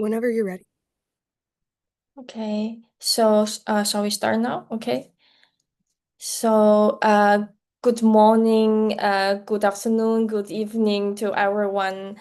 Whenever you're ready. Okay, so shall we start now? Okay. So, good morning, good afternoon, good evening to everyone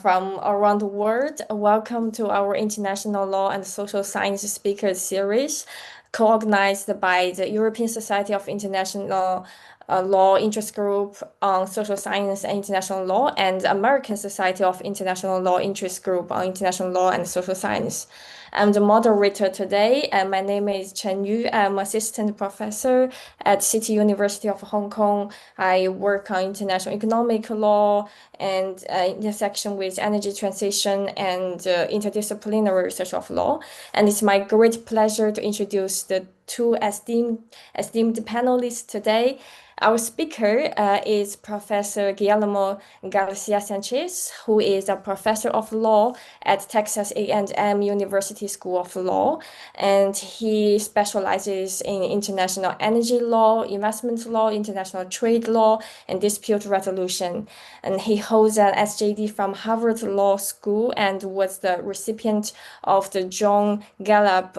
from around the world. Welcome to our International Law and Social Science Speakers Series, co-organized by the European Society of International Law Interest Group on Social Science and International Law and American Society of International Law Interest Group on International Law and Social Science. I'm the moderator today, and my name is Chen Yu. I'm assistant professor at City University of Hong Kong. I work on international economic law and intersection with energy transition and interdisciplinary research of law. And it's my great pleasure to introduce the two esteemed panelists today. Our speaker is Professor Guillermo Garcia Sanchez, who is a professor of law at Texas A&M University School of Law, and he specializes in international energy law, investment law, international trade law, and dispute resolution. And he holds an SJD from Harvard Law School and was the recipient of the John Gallup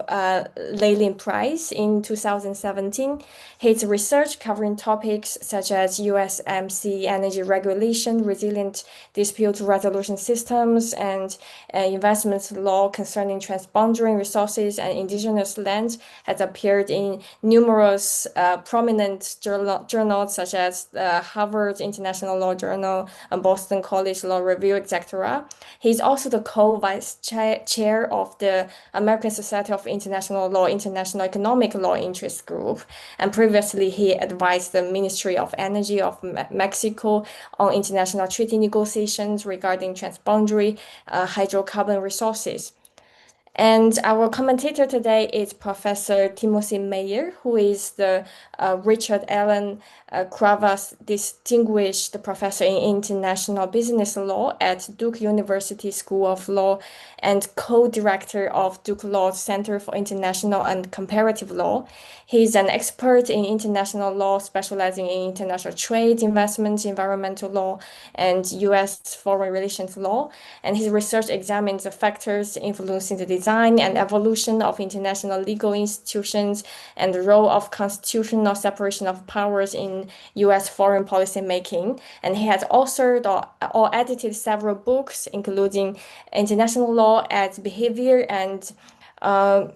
Leyland Prize in 2017. His research covering topics such as USMC energy regulation, resilient dispute resolution systems, and investment law concerning transboundary resources and indigenous lands has appeared in numerous prominent journals such as Harvard International Law Journal and Boston College Law Review, etc. He's also the co-vice chair of the American Society of International Law International Economic Law Interest Group, and previously he advised the Ministry of Energy of Mexico on international treaty negotiations regarding transboundary hydrocarbon resources. And our commentator today is Professor Timothy Mayer, who is the Richard Allen Kravas Distinguished Professor in International Business Law at Duke University School of Law and co-director of Duke Law's Center for International and Comparative Law. He's an expert in international law, specializing in international trade, investment, environmental law, and U.S. foreign relations law. And his research examines the factors influencing the design and evolution of international legal institutions and the role of constitutional separation of powers in U.S. foreign policy making. And he has authored or edited several books, including International Law as Behavior and uh,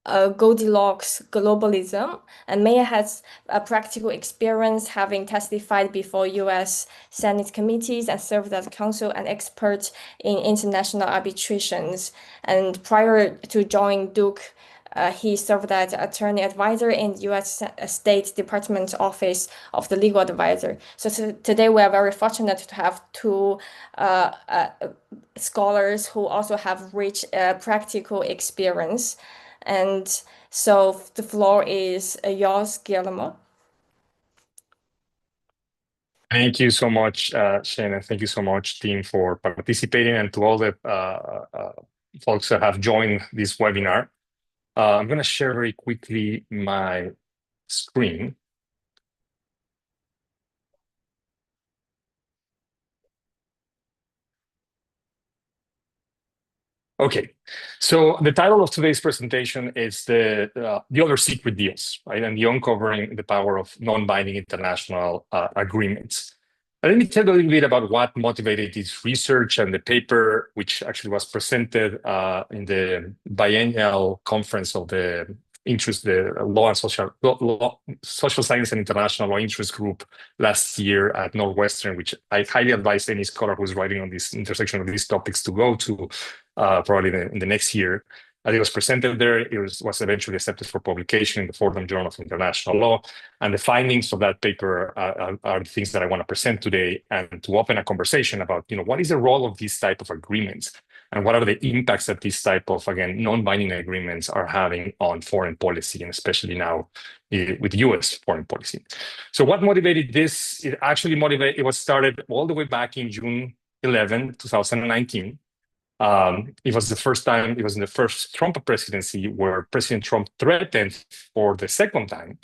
uh, Goldilocks globalism, and Mayer has a practical experience having testified before U.S. Senate committees and served as counsel and expert in international arbitrations. And prior to joining Duke, he served as attorney advisor in the U.S. State Department Office of the Legal Advisor. So today we are very fortunate to have two scholars who also have rich practical experience. And so the floor is yours, Guillermo. Thank you so much, Shannon. Thank you so much, team, for participating, and to all the folks that have joined this webinar. I'm going to share very quickly my screen. Okay, so the title of today's presentation is the other secret deals, right? And the uncovering the power of non-binding international agreements. Let me tell you a little bit about what motivated this research and the paper, which actually was presented in the biennial conference of the Law and Social Science and International Law Interest Group last year at Northwestern, which I highly advise any scholar who's writing on this intersection of these topics to go to probably in the next year. It was presented there. It was eventually accepted for publication in the Fordham Journal of International Law. And the findings of that paper are the things that I want to present today, and to open a conversation about, what is the role of these type of agreements, and what are the impacts that this type of, again, non-binding agreements are having on foreign policy, and especially now with U.S. foreign policy. So what motivated this? It was started all the way back in June 11, 2019. It was in the first Trump presidency where President Trump threatened for the second time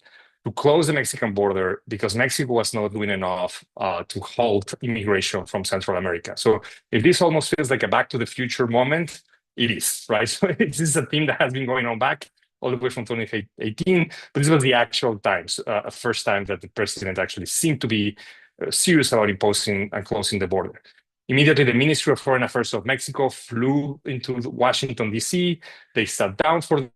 to close the Mexican border because Mexico was not doing enough to halt immigration from Central America. So if this almost feels like a Back to the Future moment, it is, right? So this is a theme that has been going on back all the way from 2018, but this was the actual times, first time that the president actually seemed to be serious about imposing and closing the border. Immediately, the Ministry of Foreign Affairs of Mexico flew into Washington, D.C. They sat down for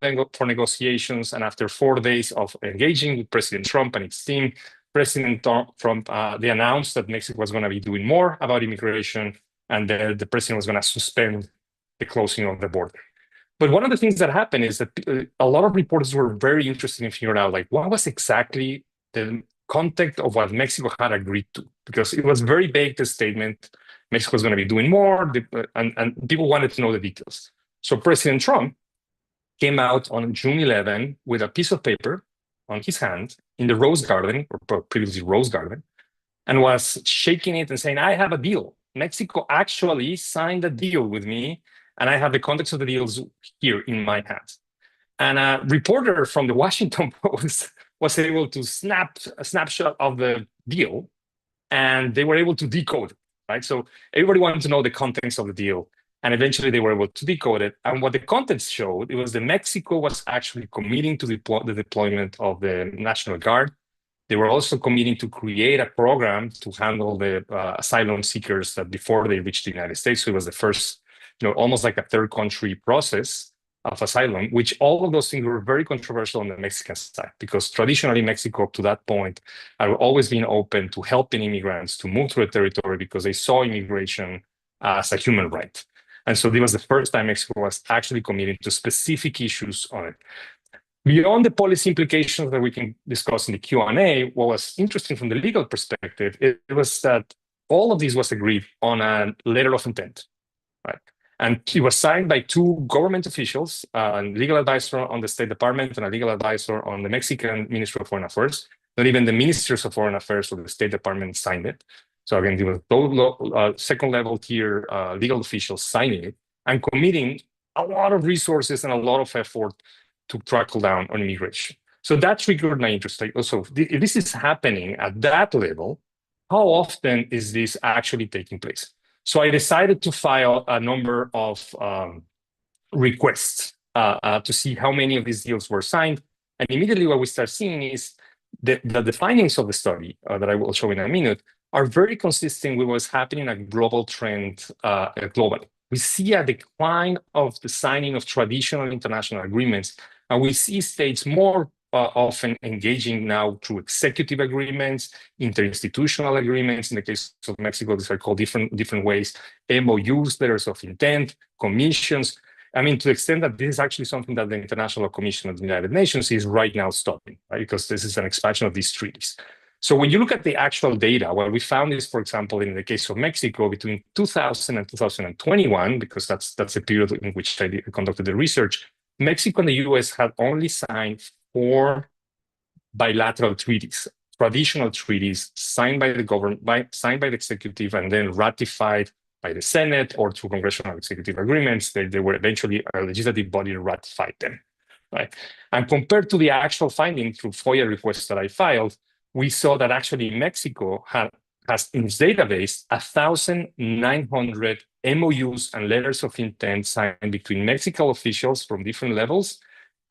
negotiations, and after 4 days of engaging with President Trump and his team, President Trump, they announced that Mexico was going to be doing more about immigration, and the president was going to suspend the closing of the border. But one of the things that happened is that a lot of reporters were very interested in figuring out, like, what was exactly the context of what Mexico had agreed to? Because it was very vague, the statement. Mexico is going to be doing more, and people wanted to know the details. So President Trump came out on June 11 with a piece of paper on his hand in the Rose Garden, or previously Rose Garden, and was shaking it and saying, I have a deal. Mexico actually signed a deal with me, and I have the context of the deals here in my hands. And a reporter from the Washington Post was able to snap a snapshot of the deal, and they were able to decode it, right? So everybody wanted to know the contents of the deal, and eventually they were able to decode it. And what the contents showed, it was that Mexico was actually committing to the deployment of the National Guard. They were also committing to create a program to handle the asylum seekers that before they reached the United States. So it was the first, almost like a third country process of asylum, which all of those things were very controversial on the Mexican side, because traditionally Mexico up to that point had always been open to helping immigrants to move through the territory because they saw immigration as a human right. And so this was the first time Mexico was actually committed to specific issues on it. Beyond the policy implications that we can discuss in the Q&A, what was interesting from the legal perspective, it was that all of this was agreed on a letter of intent, right? And it was signed by two government officials, a legal advisor on the State Department and a legal advisor on the Mexican Ministry of Foreign Affairs. Not even the Ministers of Foreign Affairs or the State Department signed it. So again, there was those second level tier legal officials signing it and committing a lot of resources and a lot of effort to trackle down on immigration. So that triggered my interest. Also, if this is happening at that level, how often is this actually taking place? So I decided to file a number of requests to see how many of these deals were signed. And immediately what we start seeing is that the findings of the study that I will show in a minute are very consistent with what's happening, a global trend globally. We see a decline of the signing of traditional international agreements, and we see states more often engaging now through executive agreements, interinstitutional agreements. In the case of Mexico, these are called different ways, MOUs, letters of intent, commissions. I mean, to the extent that this is actually something that the International Commission of the United Nations is right now stopping, right? Because this is an expansion of these treaties. So when you look at the actual data, what we found is, for example, in the case of Mexico, between 2000 and 2021, because that's the period in which I conducted the research, Mexico and the US had only signed 4 bilateral treaties, traditional treaties signed by the government, signed by the executive, and then ratified by the Senate or through congressional executive agreements. They were eventually a legislative body that ratified them, right? And compared to the actual finding through FOIA requests that I filed, we saw that actually Mexico has in its database 1,900 MOUs and letters of intent signed between Mexican officials from different levels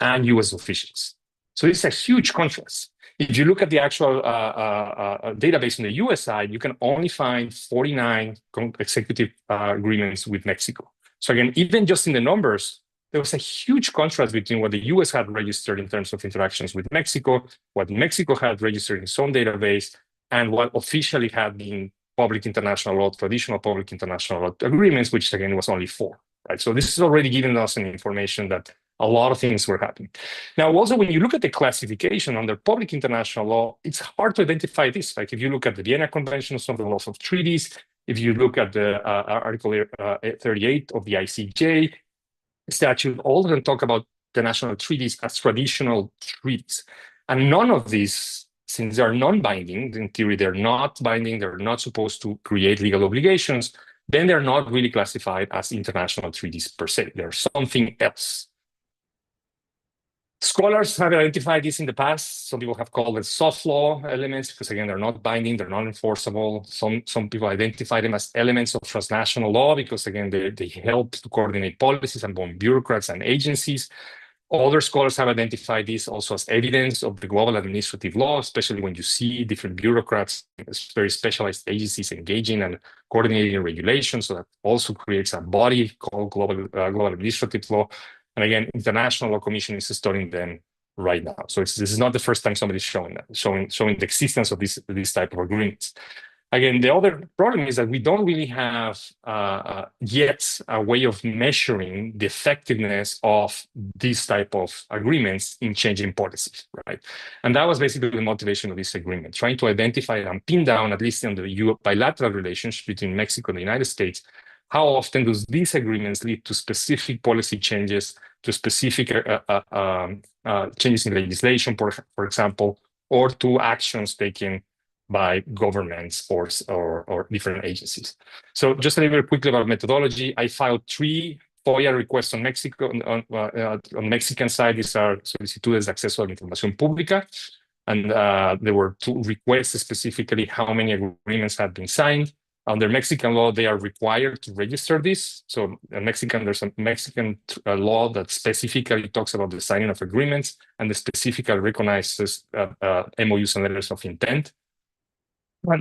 and US officials. So it's a huge contrast. If you look at the actual database on the US side, you can only find 49 executive agreements with Mexico. So again, even just in the numbers, there was a huge contrast between what the US had registered in terms of interactions with Mexico, what Mexico had registered in its own database, and what officially had been public international law, traditional public international law agreements, which again was only 4, right? So this is already giving us an information that a lot of things were happening. Now, also, when you look at the classification under public international law, it's hard to identify this. Like if you look at the Vienna Convention on the laws of treaties, if you look at the Article 38 of the ICJ statute, all of them talk about the national treaties as traditional treaties. And none of these, since they are non-binding, in theory, they're not binding, they're not supposed to create legal obligations, then they're not really classified as international treaties per se. They're something else. Scholars have identified this in the past. Some people have called it soft law elements because, again, they're not binding, they're not enforceable. Some people identify them as elements of transnational law because, again, they help to coordinate policies among bureaucrats and agencies. Other scholars have identified this also as evidence of the global administrative law, especially when you see different bureaucrats, very specialized agencies engaging and coordinating regulations. So that also creates a body called global administrative law. And again, International Law Commission is studying them right now. So this is not the first time somebody's showing the existence of this type of agreements. Again, the other problem is that we don't really have yet a way of measuring the effectiveness of these type of agreements in changing policies, right? And that was basically the motivation of this agreement, trying to identify and pin down, at least in the bilateral relationship between Mexico and the United States, how often do these agreements lead to specific policy changes, to specific changes in legislation, for example, or to actions taken by governments or different agencies. So just a little bit quickly about methodology. I filed 3 FOIA requests on Mexico. On Mexican side, these are solicitudes de acceso a la información pública. And there were 2 requests specifically how many agreements had been signed. Under Mexican law, they are required to register this. So there's a Mexican law that specifically talks about the signing of agreements and specifically recognizes MOUs and letters of intent.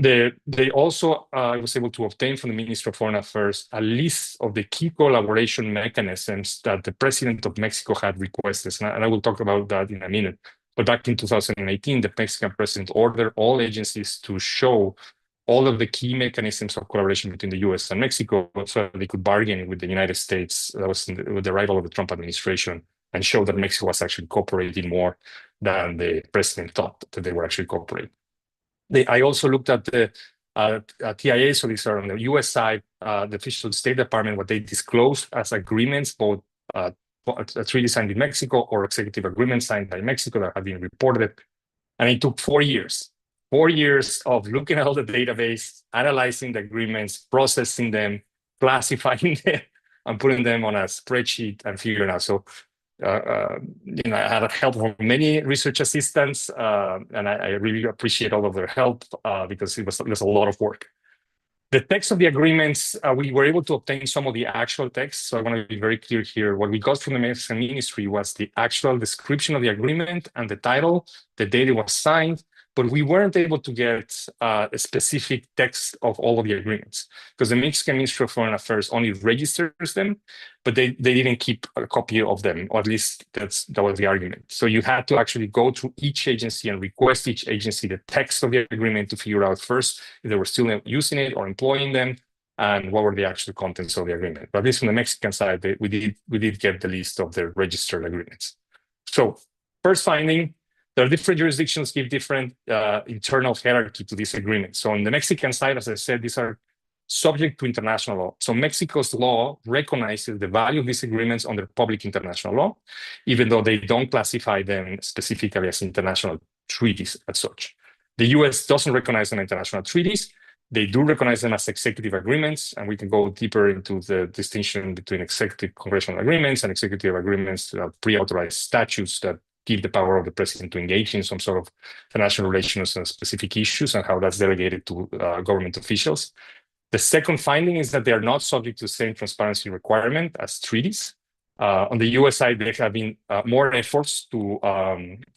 They also, I was able to obtain from the Ministry of Foreign Affairs a list of the key collaboration mechanisms that the President of Mexico had requested. And I will talk about that in a minute. But back in 2018, the Mexican president ordered all agencies to show all of the key mechanisms of collaboration between the US and Mexico so that they could bargain with the United States. That was with the arrival of the Trump administration, and show that Mexico was actually cooperating more than the president thought that they were actually cooperating. I also looked at the TIA, so these are on the US side, the official State Department, what they disclosed as agreements, both a treaty signed in Mexico or executive agreements signed by Mexico that have been reported. And it took 4 years. 4 years of looking at all the database, analyzing the agreements, processing them, classifying them, and putting them on a spreadsheet and figuring out. So I had help from many research assistants, and I really appreciate all of their help because it was a lot of work. The text of the agreements, we were able to obtain some of the actual text. So I want to be very clear here. What we got from the Mexican ministry was the actual description of the agreement and the title, the date it was signed, but we weren't able to get a specific text of all of the agreements because the Mexican Ministry of Foreign Affairs only registers them, but they didn't keep a copy of them, or at least that was the argument. So you had to actually go through each agency and request each agency the text of the agreement to figure out first if they were still using it or employing them, and what were the actual contents of the agreement. But at least from the Mexican side, we did get the list of the registered agreements. So first finding, there are different jurisdictions give different internal hierarchy to this agreement. So on the Mexican side, as I said, these are subject to international law. So Mexico's law recognizes the value of these agreements under public international law, even though they don't classify them specifically as international treaties as such. The US doesn't recognize them as international treaties. They do recognize them as executive agreements, and we can go deeper into the distinction between executive congressional agreements and executive agreements, pre-authorized statutes that give the power of the president to engage in some sort of international relations and specific issues and how that's delegated to government officials. The second finding is that they are not subject to the same transparency requirement as treaties. On the US side, there have been more efforts to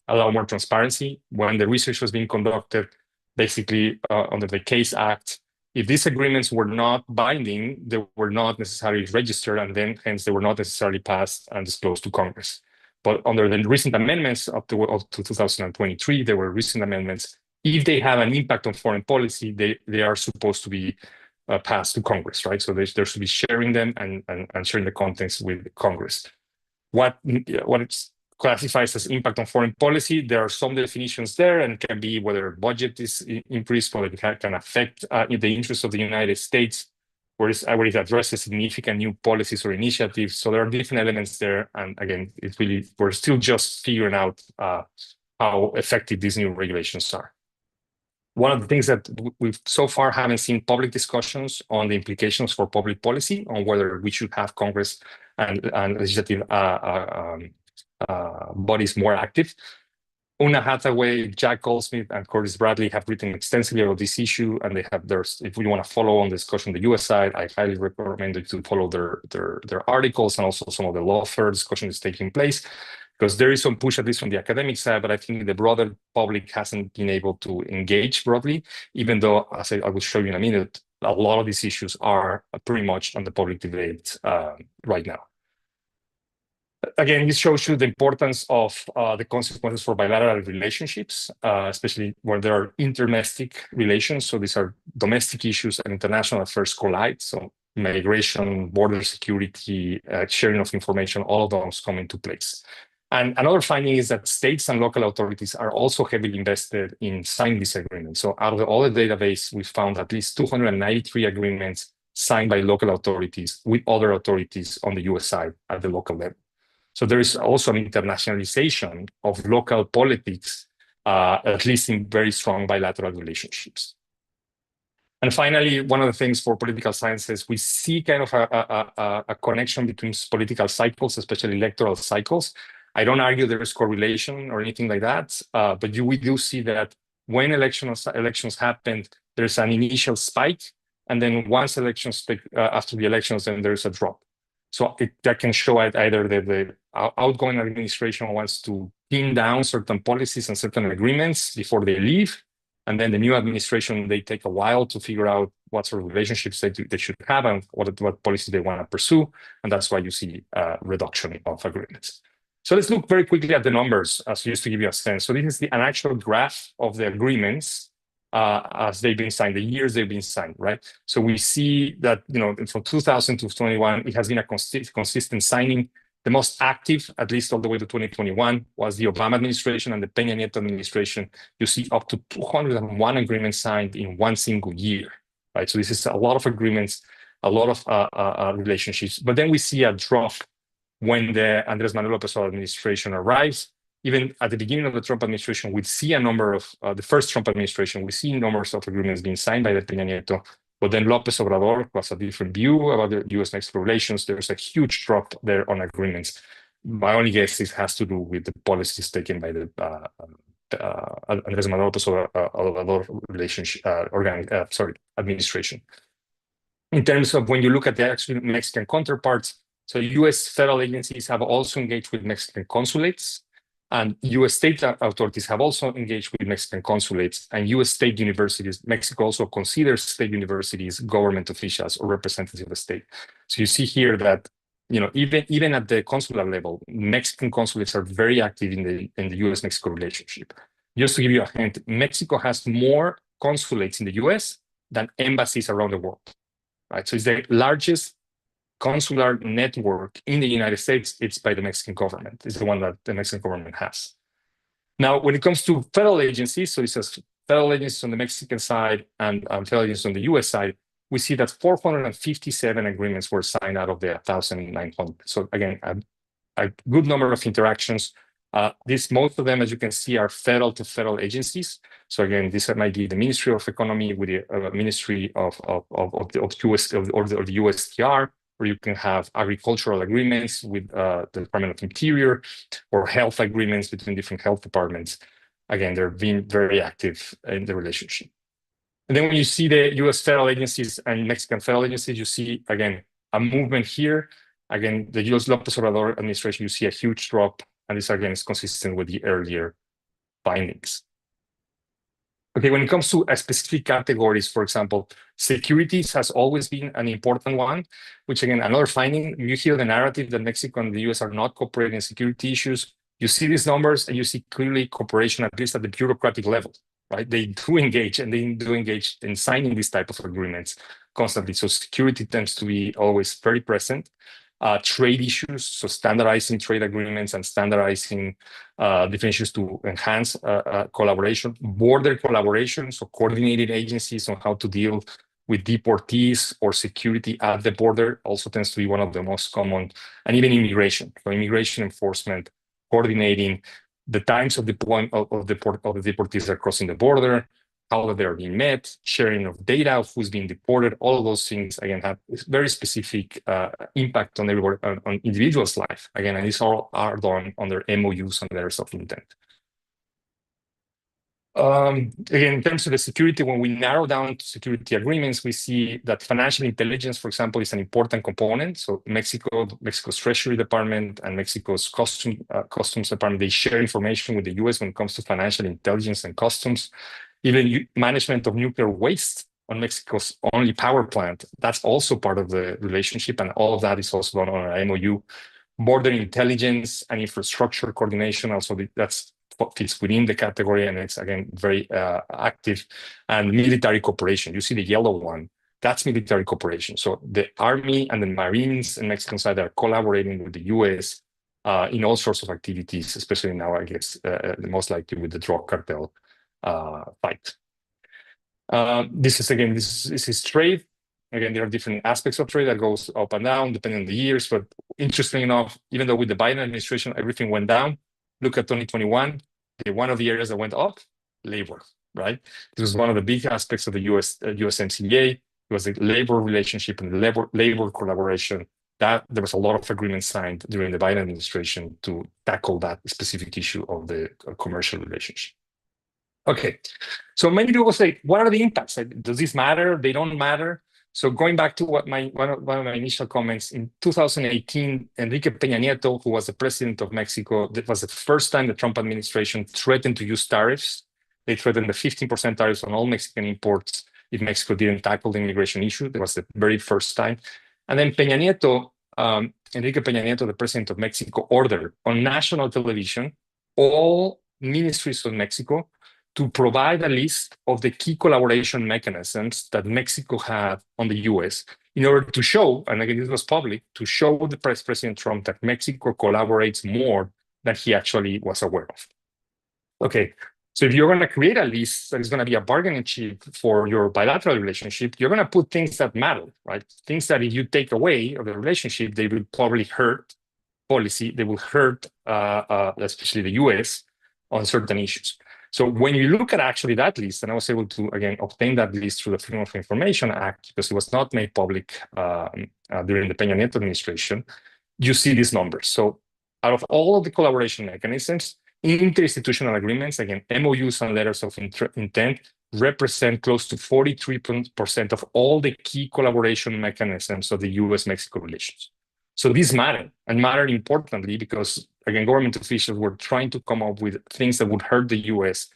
allow more transparency. When the research was being conducted, basically under the CASE Act, if these agreements were not binding, they were not necessarily registered, and then hence they were not necessarily passed and disclosed to Congress. But under the recent amendments up to 2023, there were recent amendments. If they have an impact on foreign policy, they are supposed to be passed to Congress, right? So there should be sharing them and sharing the contents with Congress. What it classifies as impact on foreign policy, there are some definitions there, and it can be whether budget is increased, whether it can affect the interests of the United States, where it addresses significant new policies or initiatives. So there are different elements there. And again, we're still just figuring out how effective these new regulations are. One of the things that we've so far haven't seen public discussions on the implications for public policy on whether we should have Congress and legislative bodies more active. Una Hathaway, Jack Goldsmith, and Curtis Bradley have written extensively about this issue, and they have theirs. If you want to follow on the discussion on the US side, I highly recommend you to follow their articles and also some of the lawfare discussion is taking place, because there is some push, at least from the academic side, but I think the broader public hasn't been able to engage broadly, even though, as I will show you in a minute, a lot of these issues are pretty much on the public debate right now. Again, this shows you the importance of the consequences for bilateral relationships, especially where there are interdomestic relations. So these are domestic issues and international affairs collide. So migration, border security, sharing of information, all of those come into place. And another finding is that states and local authorities are also heavily invested in signing these agreements. So out of all the database, we found at least 293 agreements signed by local authorities with other authorities on the US side at the local level. So there is also an internationalization of local politics, at least in very strong bilateral relationships. And finally, one of the things for political sciences, we see kind of a connection between political cycles, especially electoral cycles. I don't argue there is correlation or anything like that, but we do see that when elections happen, there's an initial spike, and then once elections after the elections, then there's a drop. So that can show either the outgoing administration wants to pin down certain policies and certain agreements before they leave, and then the new administration, they take a while to figure out what sort of relationships they should have and what policies they want to pursue, and that's why you see a reduction of agreements. So let's look very quickly at the numbers, just to give you a sense. So this is an actual graph of the agreements as they've been signed, the years they've been signed, right? So we see that, from 2000 to 21, it has been a consistent signing. The most active, at least all the way to 2021, was the Obama administration and the Peña Nieto administration. You see up to 201 agreements signed in one single year, right? So this is a lot of agreements, a lot of relationships. But then we see a drop when the Andrés Manuel López Obrador administration arrives. Even at the beginning of the Trump administration, we see a number of, the first Trump administration, we see numbers of agreements being signed by the Peña Nieto. But then López Obrador was a different view about the U.S.-Mexico relations. There's a huge drop there on agreements. My only guess is has to do with the policies taken by the Andrés Manuel López Obrador administration. In terms of when you look at the actual Mexican counterparts, so U.S. federal agencies have also engaged with Mexican consulates, and U.S. state authorities have also engaged with Mexican consulates, and U.S. state universities. Mexico also considers state universities government officials or representatives of the state. So you see here that even at the consular level, Mexican consulates are very active in the U.S.-Mexico relationship. Just to give you a hint, Mexico has more consulates in the U.S. than embassies around the world, right? So it's the largest consular network in the United States. It's by the Mexican government. It's the one that the Mexican government has. Now, when it comes to federal agencies, so it says federal agencies on the Mexican side and federal agencies on the US side, we see that 457 agreements were signed out of the 1,900. So again, a good number of interactions. Most of them, as you can see, are federal to federal agencies. So again, this might be the Ministry of Economy with the Ministry of US or the USTR, or you can have agricultural agreements with the Department of Interior, or health agreements between different health departments. Again, they're being very active in the relationship. And then when you see the US federal agencies and Mexican federal agencies, you see, again, a movement here. Again, the US López Obrador administration, you see a huge drop, and this, again, is consistent with the earlier findings. Okay, when it comes to specific categories, for example, securities has always been an important one, which, again, another finding. You hear the narrative that Mexico and the US are not cooperating in security issues. You see these numbers, and you see clearly cooperation, at least at the bureaucratic level, right? They do engage, and they do engage in signing these type of agreements constantly. So security tends to be always very present. Trade issues, so standardizing trade agreements and standardizing definitions to enhance collaboration, border collaboration, so coordinated agencies on how to deal with deportees or security at the border also tends to be one of the most common, and even immigration. So immigration enforcement, coordinating the times of deployment of the deportees that are crossing the border, how they are being met, sharing of data of who's being deported, all of those things, again, have very specific impact on everybody, on individuals' life. Again, and these all are done under MOUs and letters of intent. Again, in terms of the security, when we narrow down to security agreements, we see that financial intelligence, for example, is an important component. So Mexico's Treasury Department and Mexico's Customs Department, they share information with the US when it comes to financial intelligence and customs. Even management of nuclear waste on Mexico's only power plant, that's also part of the relationship, and all of that is also done on an MOU. Border intelligence and infrastructure coordination, also that's what fits within the category, and it's, again, very active. And military cooperation, you see the yellow one, that's military cooperation. So the Army and the Marines in Mexican side are collaborating with the US in all sorts of activities, especially now, I guess, most likely with the drug cartel fight. This is trade. Again, there are different aspects of trade that goes up and down depending on the years. But interestingly enough, even though with the Biden administration, everything went down, look at 2021, one of the areas that went up, labor, right? This was one of the big aspects of the USMCA. It was the labor relationship and the labor collaboration. That there was a lot of agreements signed during the Biden administration to tackle that specific issue of the commercial relationship. Okay, so many people say, what are the impacts? Does this matter? They don't matter. So going back to what one of my initial comments, in 2018, Enrique Peña Nieto, who was the president of Mexico, that was the first time the Trump administration threatened to use tariffs. They threatened the 15% tariffs on all Mexican imports if Mexico didn't tackle the immigration issue. That was the very first time. And then Peña Nieto, Enrique Peña Nieto, the president of Mexico, ordered on national television all ministries of Mexico to provide a list of the key collaboration mechanisms that Mexico had on the US in order to show, and again, this was public, to show the President Trump that Mexico collaborates more than he actually was aware of. Okay, so if you're going to create a list that is going to be a bargaining chip for your bilateral relationship, you're going to put things that matter, right? Things that if you take away of the relationship, they will probably hurt policy, they will hurt, especially the US, on certain issues. So when you look at actually that list, and I was able to, again, obtain that list through the Freedom of Information Act, because it was not made public during the Peña Nieto administration, you see these numbers. So out of all of the collaboration mechanisms, interinstitutional agreements, again, MOUs and letters of intent, represent close to 43% of all the key collaboration mechanisms of the US-Mexico relations. So these matter, and matter importantly because, again, government officials were trying to come up with things that would hurt the US,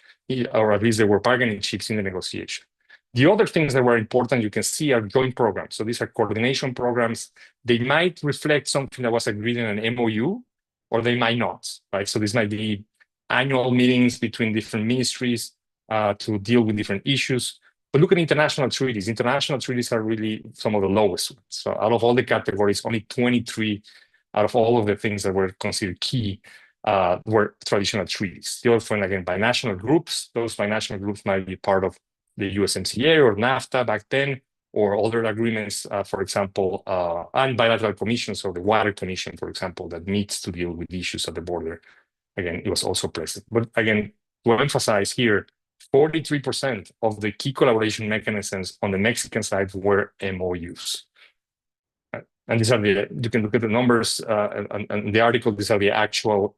or at least they were bargaining chips in the negotiation. The other things that were important, you can see, are joint programs. So these are coordination programs. They might reflect something that was agreed in an MOU, or they might not, right? So this might be annual meetings between different ministries to deal with different issues. But look at international treaties. International treaties are really some of the lowest ones. So out of all the categories, only 23 out of all of the things that were considered key were traditional treaties. The other one, again, binational groups. Those binational groups might be part of the USMCA or NAFTA back then, or other agreements, for example, and bilateral commissions, or the Water Commission, for example, that meets to deal with issues at the border. Again, it was also present. But again, to emphasize here, 43% of the key collaboration mechanisms on the Mexican side were MOUs. And these are you can look at the numbers and the article, these are the actual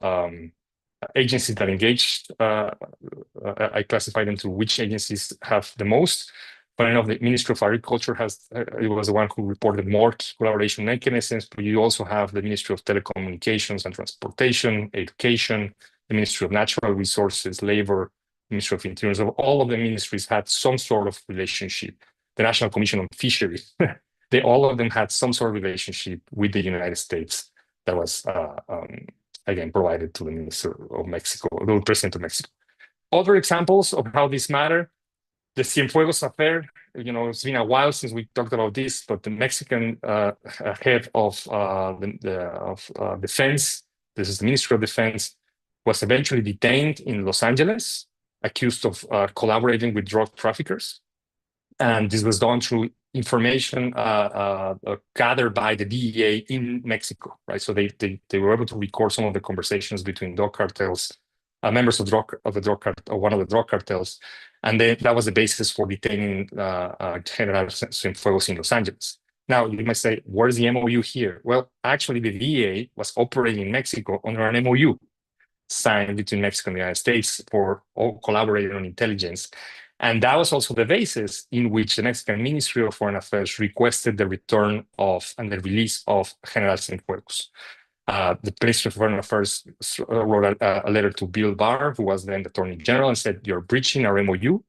agencies that engaged. I classify them to which agencies have the most. But I know the Ministry of Agriculture it was the one who reported more collaboration mechanisms, but you also have the Ministry of Telecommunications and Transportation, Education, the Ministry of Natural Resources, Labor, Ministry of Interior. So all of the ministries had some sort of relationship. The National Commission on Fisheries, all of them had some sort of relationship with the United States that was, again, provided to the Minister of Mexico, the President of Mexico. Other examples of how this matter, the Cienfuegos affair, it's been a while since we talked about this, but the Mexican head of defense, this is the Ministry of Defense, was eventually detained in Los Angeles, accused of collaborating with drug traffickers. And this was done through information gathered by the DEA in Mexico, right? So they were able to record some of the conversations between drug cartels members of one of the drug cartels, and then that was the basis for detaining General Cienfuegos in Los Angeles. Now, you might say, where's the MOU here? Well, actually, the DEA was operating in Mexico under an MOU signed between Mexico and the United States for all collaborating on intelligence. And that was also the basis in which the Mexican Ministry of Foreign Affairs requested the return of and the release of General Cienfuegos. The Ministry of Foreign Affairs wrote a letter to Bill Barr, who was then the Attorney General, and said, you're breaching our MOU.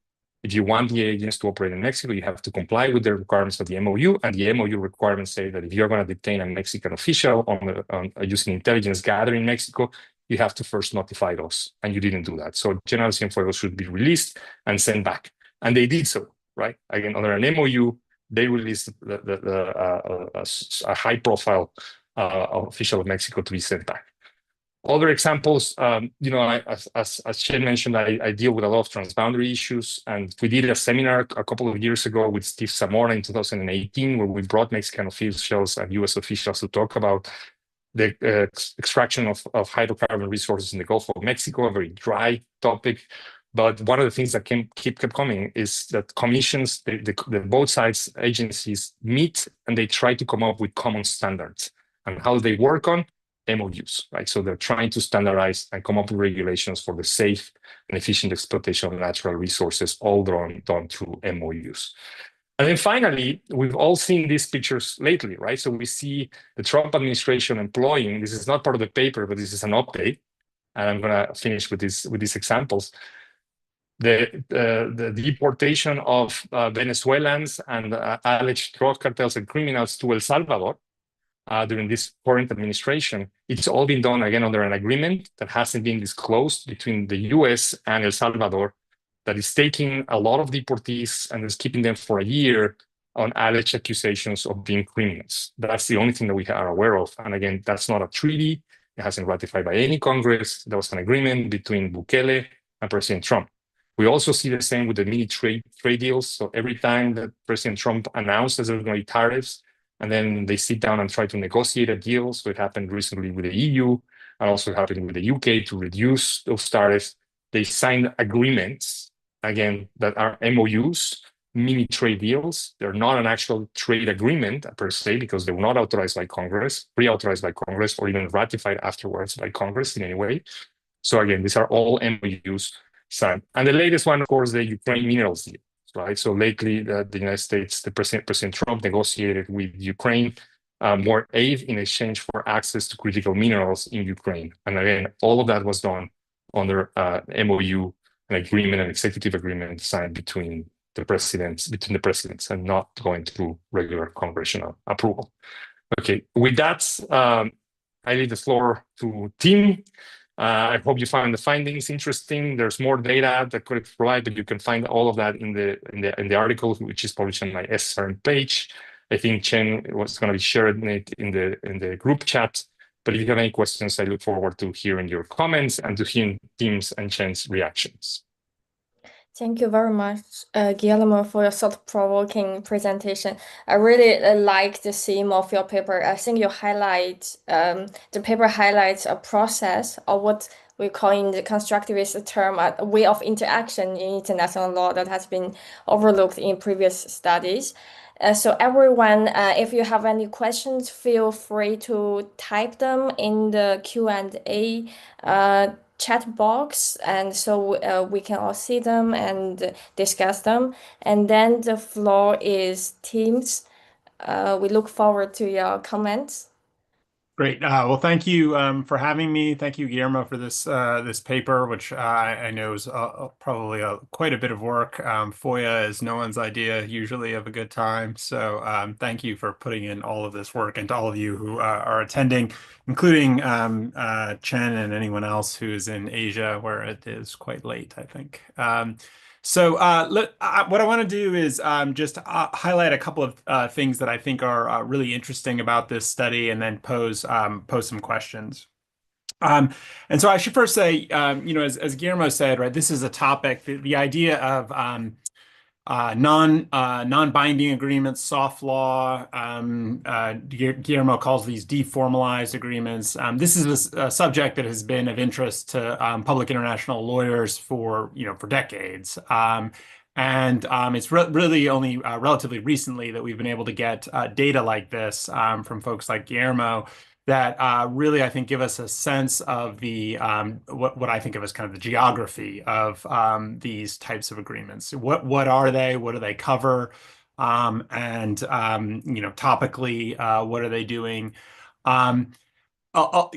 If you want the agents to operate in Mexico, you have to comply with the requirements of the MOU. And the MOU requirements say that if you're going to detain a Mexican official on using intelligence gathering in Mexico, you have to first notify us. And you didn't do that. So General Cienfuegos should be released and sent back. And they did so, right? Again, under an MOU, they released a high-profile official of Mexico to be sent back. Other examples, as Chen mentioned, I deal with a lot of transboundary issues, and we did a seminar a couple of years ago with Steve Zamora in 2018, where we brought Mexican officials and U.S. officials to talk about the extraction of hydrocarbon resources in the Gulf of Mexico, a very dry topic. But one of the things that kept coming is that commissions, the both sides agencies meet and they try to come up with common standards. And how they work on MOUs, right? So they're trying to standardize and come up with regulations for the safe and efficient exploitation of natural resources, all done through MOUs. And then finally, we've all seen these pictures lately, right? So we see the Trump administration employing, this is not part of the paper, but this is an update. And I'm going to finish with these examples. The deportation of Venezuelans and alleged drug cartels and criminals to El Salvador during this current administration, it's all been done again under an agreement that hasn't been disclosed between the US and El Salvador, that is taking a lot of deportees and is keeping them for a year on alleged accusations of being criminals. That's the only thing that we are aware of. And again, that's not a treaty. It hasn't ratified by any Congress. There was an agreement between Bukele and President Trump. We also see the same with the mini trade deals. So every time that President Trump announces there's going to be tariffs, and then they sit down and try to negotiate a deal. So it happened recently with the EU, and also happened with the UK to reduce those tariffs. They signed agreements, again, that are MOUs, mini trade deals. They're not an actual trade agreement per se, because they were not authorized by Congress, pre-authorized by Congress, or even ratified afterwards by Congress in any way. So again, these are all MOUs signed. And the latest one, of course, the Ukraine minerals deal. Right. So lately, the United States, President Trump negotiated with Ukraine more aid in exchange for access to critical minerals in Ukraine. And again, all of that was done under MOU, an agreement, an executive agreement signed between the presidents, and not going through regular congressional approval. Okay, with that, I leave the floor to Tim. I hope you find the findings interesting. There's more data that could provide, but you can find all of that in the article, which is published on my SRM page. I think Chen was going to be sharing it in the group chat. But if you have any questions, I look forward to hearing your comments and to hearing Tim's and Chen's reactions. Thank you very much, Guillermo, for your thought-provoking presentation. I really like the theme of your paper. I think you highlight, the paper highlights a process, or what we call in the constructivist term, a way of interaction in international law that has been overlooked in previous studies. So everyone, if you have any questions, feel free to type them in the Q&A chat box, and so we can all see them and discuss them. And then the floor is Tim's. We look forward to your comments. Great. Well, thank you for having me. Thank you, Guillermo, for this paper, which I know is probably quite a bit of work. FOIA is no one's idea usually of a good time. So thank you for putting in all of this work, and to all of you who are attending, including Chen and anyone else who is in Asia, where it is quite late, I think. So what I want to do is just highlight a couple of things that I think are really interesting about this study, and then pose some questions. And so I should first say, as Guillermo said, right, this is a topic, the idea of non-binding agreements, soft law. Guillermo calls these deformalized agreements. This is a subject that has been of interest to public international lawyers for for decades. It's really only relatively recently that we've been able to get data like this from folks like Guillermo that really, I think, give us a sense of the what I think of as kind of the geography of these types of agreements. What are they? What do they cover? Topically, what are they doing?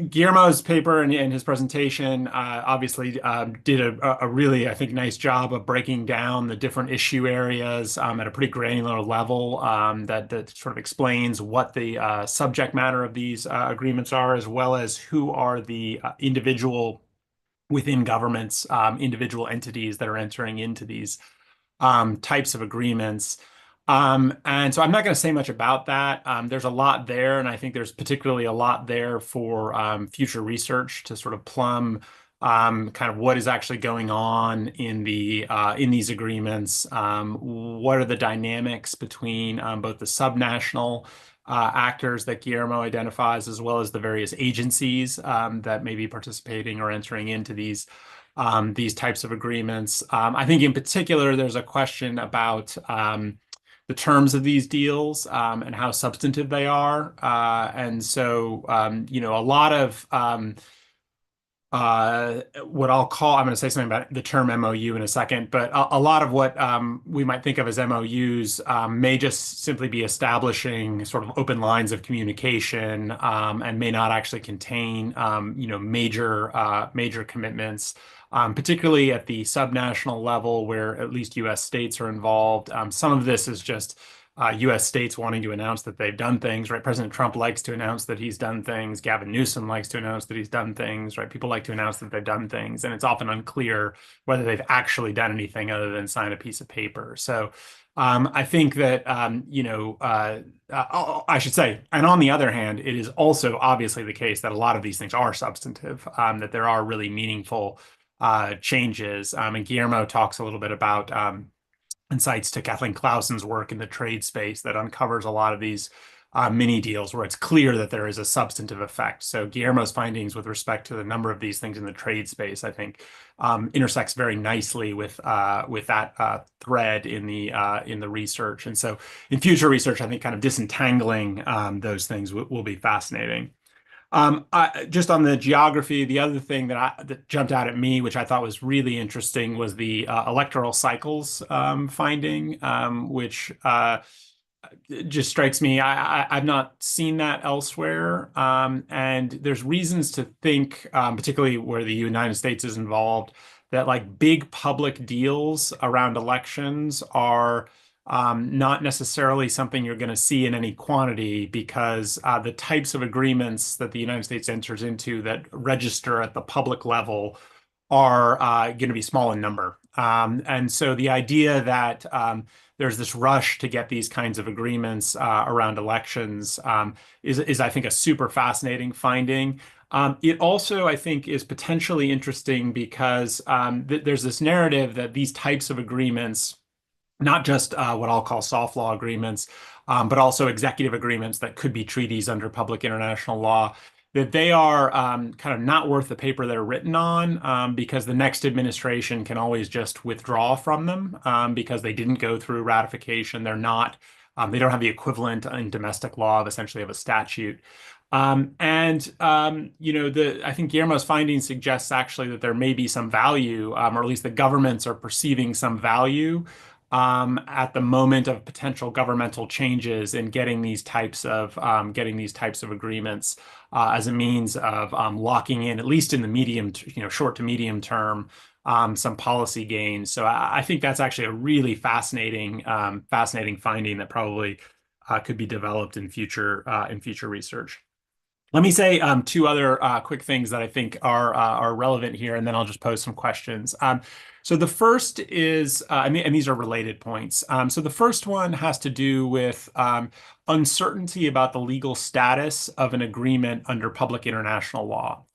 Guillermo's paper and his presentation obviously did a really, I think, nice job of breaking down the different issue areas at a pretty granular level that sort of explains what the subject matter of these agreements are, as well as who are the individual within governments, individual entities that are entering into these types of agreements. And so I'm not going to say much about that. There's a lot there, and I think there's particularly a lot there for future research to sort of plumb kind of what is actually going on in in these agreements. What are the dynamics between both the subnational actors that Guillermo identifies, as well as the various agencies that may be participating or entering into these types of agreements. I think in particular, there's a question about the terms of these deals and how substantive they are. A lot of what I'll call, I'm going to say something about the term MOU in a second, but a lot of what we might think of as MOUs may just simply be establishing sort of open lines of communication and may not actually contain, major commitments. Particularly at the subnational level where at least U.S. states are involved. Some of this is just U.S. states wanting to announce that they've done things, right? President Trump likes to announce that he's done things. Gavin Newsom likes to announce that he's done things, right? People like to announce that they've done things, and it's often unclear whether they've actually done anything other than sign a piece of paper. So I think that, I should say, and on the other hand, it is also obviously the case that a lot of these things are substantive, that there are really meaningful changes. And Guillermo talks a little bit about and cites to Kathleen Clausen's work in the trade space that uncovers a lot of these mini deals where it's clear that there is a substantive effect. So Guillermo's findings with respect to the number of these things in the trade space, I think, intersects very nicely with that thread in the research. And so in future research, I think kind of disentangling those things will be fascinating. Just on the geography, the other thing that jumped out at me, which I thought was really interesting, was the electoral cycles finding, which just strikes me. I've not seen that elsewhere, and there's reasons to think, particularly where the United States is involved, that like big public deals around elections are not necessarily something you're going to see in any quantity because the types of agreements that the United States enters into that register at the public level are going to be small in number. And so the idea that there's this rush to get these kinds of agreements around elections is, I think, a super fascinating finding. It also, I think, is potentially interesting because there's this narrative that these types of agreements, not just what I'll call soft law agreements, but also executive agreements that could be treaties under public international law, that they are kind of not worth the paper they're written on because the next administration can always just withdraw from them because they didn't go through ratification. They don't have the equivalent in domestic law of essentially of a statute. I think Guillermo's finding suggests actually that there may be some value, or at least the governments are perceiving some value at the moment of potential governmental changes in getting these types of agreements as a means of locking in, at least in the short to medium term, some policy gains. So I think that's actually a really fascinating finding that probably could be developed in future research. Let me say two other quick things that I think are relevant here, and then I'll just pose some questions. So the first is, and these are related points. So the first one has to do with uncertainty about the legal status of an agreement under public international law.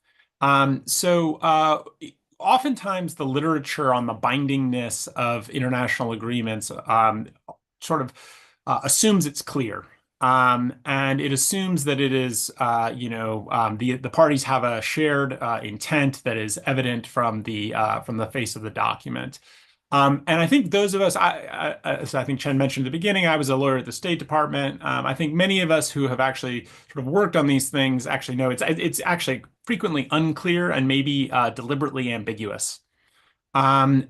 oftentimes the literature on the bindingness of international agreements sort of assumes it's clear. And it assumes that it is, the parties have a shared intent that is evident from the face of the document. And I think those of us, as I think Chen mentioned at the beginning, I was a lawyer at the State Department. I think many of us who have actually sort of worked on these things actually know it's actually frequently unclear and maybe deliberately ambiguous. When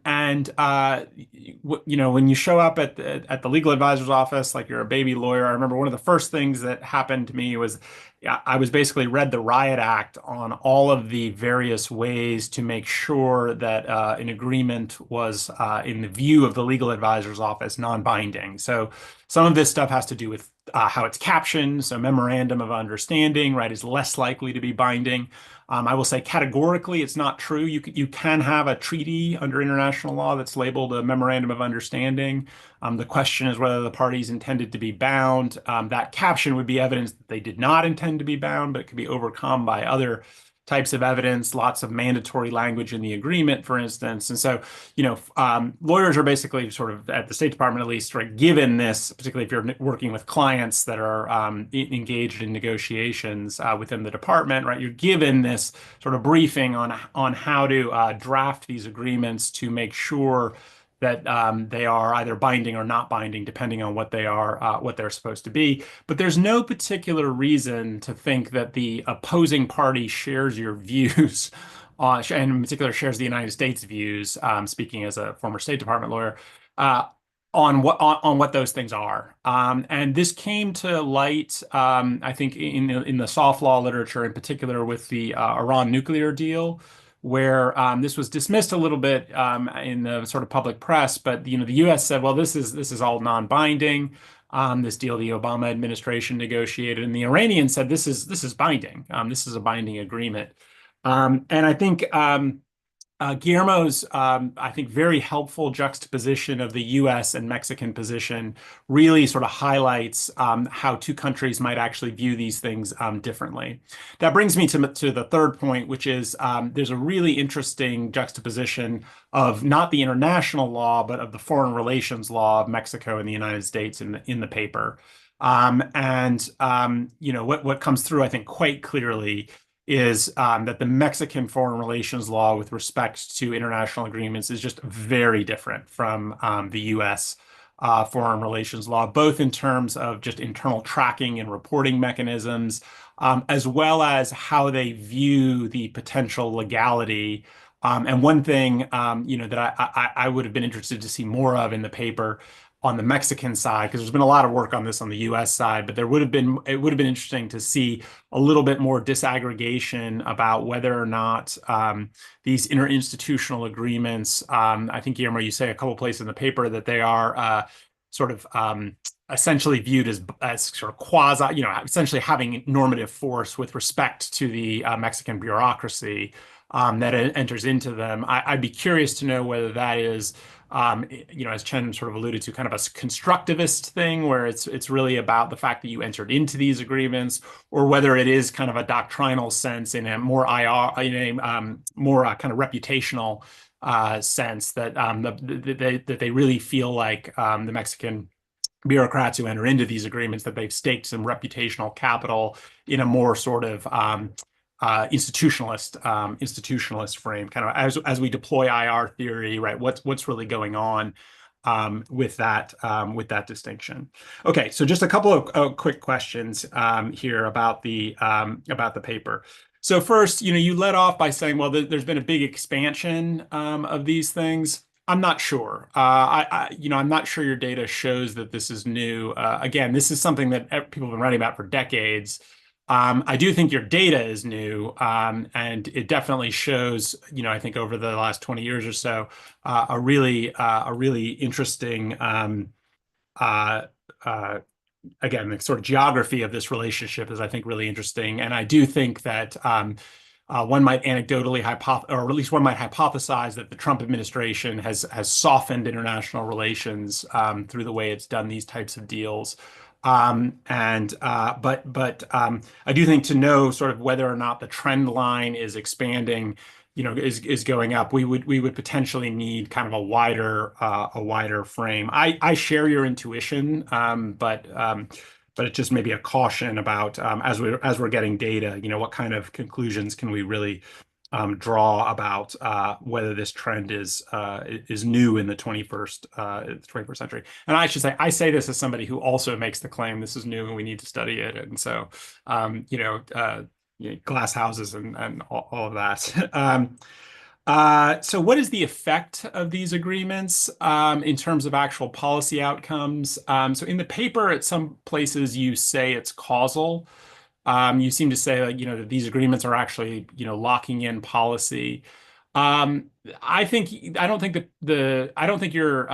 you show up at the legal advisor's office, like you're a baby lawyer, I remember one of the first things that happened to me was I was basically read the riot act on all of the various ways to make sure that an agreement was, in the view of the legal advisor's office, non-binding. So some of this stuff has to do with how it's captioned. So memorandum of understanding, right, is less likely to be binding. I will say categorically, it's not true. You can have a treaty under international law that's labeled a memorandum of understanding. The question is whether the parties intended to be bound. That caption would be evidence that they did not intend to be bound, but it could be overcome by other types of evidence, lots of mandatory language in the agreement, for instance. And so, lawyers are basically sort of, at the State Department at least, right, given this, particularly if you're working with clients that are engaged in negotiations within the department, right, you're given this sort of briefing on how to draft these agreements to make sure that they are either binding or not binding, depending on what they are, what they're supposed to be. But there's no particular reason to think that the opposing party shares your views, and in particular shares the United States views, speaking as a former State Department lawyer, on what those things are. And this came to light, I think, in the soft law literature, in particular with the Iran nuclear deal, where this was dismissed a little bit in the sort of public press, but the U.S. said, well, this is all non-binding. This deal the Obama administration negotiated, and the Iranians said this is binding. This is a binding agreement, and I think Guillermo's, I think, very helpful juxtaposition of the U.S. and Mexican position really sort of highlights how two countries might actually view these things differently. That brings me to the third point, which is there's a really interesting juxtaposition of not the international law, but of the foreign relations law of Mexico and the United States in the paper. What comes through, I think, quite clearly is that the Mexican foreign relations law with respect to international agreements is just very different from the U.S. Foreign relations law, both in terms of just internal tracking and reporting mechanisms, as well as how they view the potential legality. And one thing, that I would have been interested to see more of in the paper on the Mexican side, because there's been a lot of work on this on the U.S. side, but it would have been interesting to see a little bit more disaggregation about whether or not these interinstitutional agreements. I think, Guillermo, you say a couple places in the paper that they are essentially viewed as sort of quasi, essentially having normative force with respect to the Mexican bureaucracy that enters into them. I'd be curious to know whether that is, as Chen sort of alluded to, kind of a constructivist thing where it's really about the fact that you entered into these agreements, or whether it is kind of a doctrinal sense in a more more kind of reputational sense that that they really feel like the Mexican bureaucrats who enter into these agreements, that they've staked some reputational capital in a more sort of institutionalist frame, kind of as we deploy IR theory, right? What's really going on with that distinction? Okay, so just a couple of quick questions here about the paper. So first, you led off by saying, well, there's been a big expansion of these things. I'm not sure. I'm not sure your data shows that this is new. Again, this is something that people have been writing about for decades. I do think your data is new, and it definitely shows, I think over the last 20 years or so, a really interesting, again, the sort of geography of this relationship is, I think, really interesting. And I do think that one might anecdotally or at least one might hypothesize that the Trump administration has softened international relations through the way it's done these types of deals. But I do think to know sort of whether or not the trend line is expanding, is going up, we would potentially need kind of a wider frame. I share your intuition, but it's just maybe a caution about as we're getting data, what kind of conclusions can we really draw about whether this trend is new in the 21st century. And I should say, I say this as somebody who also makes the claim this is new and we need to study it. And so, glass houses and all of that. So what is the effect of these agreements in terms of actual policy outcomes? So in the paper, at some places you say it's causal. You seem to say like, that these agreements are actually, locking in policy. I don't think that your